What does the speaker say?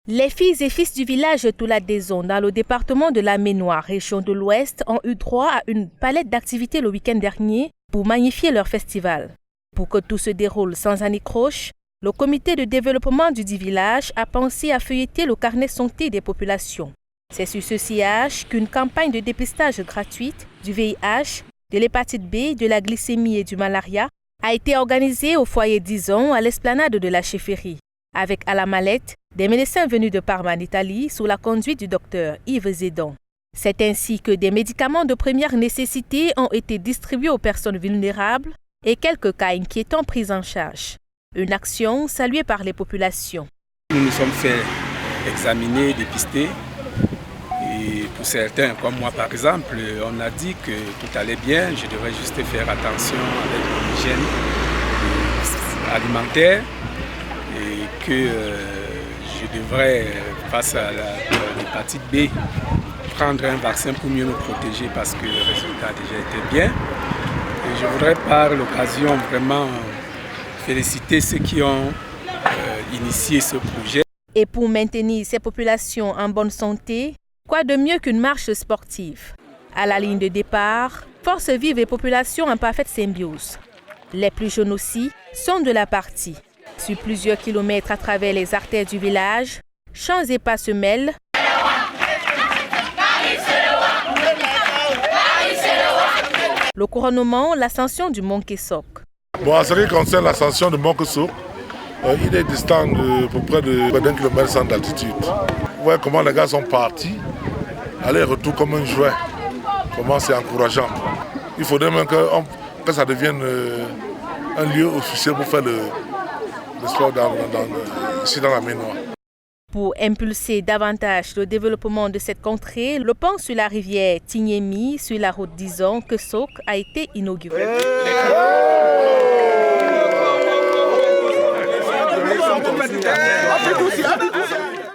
Les filles et fils du village Toula-Dezon, dans le département de la Ménoire, région de l'Ouest, ont eu droit à une palette d'activités le week-end dernier pour magnifier leur festival. Pour que tout se déroule sans anicroche, le comité de développement du dit village a pensé à feuilleter le carnet santé des populations. C'est sur ce sillage qu'une campagne de dépistage gratuite du VIH, de l'hépatite B, de la glycémie et du malaria a été organisée au foyer Dizon à l'esplanade de la chefferie, avec à la mallette des médecins venus de Parma en Italie sous la conduite du docteur Yves Zedon. C'est ainsi que des médicaments de première nécessité ont été distribués aux personnes vulnérables et quelques cas inquiétants pris en charge. Une action saluée par les populations. Nous nous sommes fait examiner, dépister. Et pour certains, comme moi par exemple, on a dit que tout allait bien. Je devrais juste faire attention avec l'hygiène alimentaire et que je devrais, face à l'hépatite B, prendre un vaccin pour mieux me protéger parce que le résultat a déjà été bien. Et je voudrais par l'occasion vraiment féliciter ceux qui ont initié ce projet. Et pour maintenir ces populations en bonne santé, quoi de mieux qu'une marche sportive? À la ligne de départ, forces vives et populations en parfaite symbiose. Les plus jeunes aussi sont de la partie. Sur plusieurs kilomètres à travers les artères du village, chants et pas se mêlent. Le couronnement, l'ascension du mont Kessok. En ce qui concerne l'ascension du mont Kessok, il est distant de peu près d'1 km d'altitude. Vous voyez comment les gars sont partis, aller-retour comme un jouet. Comment c'est encourageant. Il faudrait même que ça devienne un lieu officiel pour faire le sport ici dans la Ménoire. Pour impulser davantage le développement de cette contrée, le pont sur la rivière Tignemi, sur la route Dizon-Kessok, a été inauguré.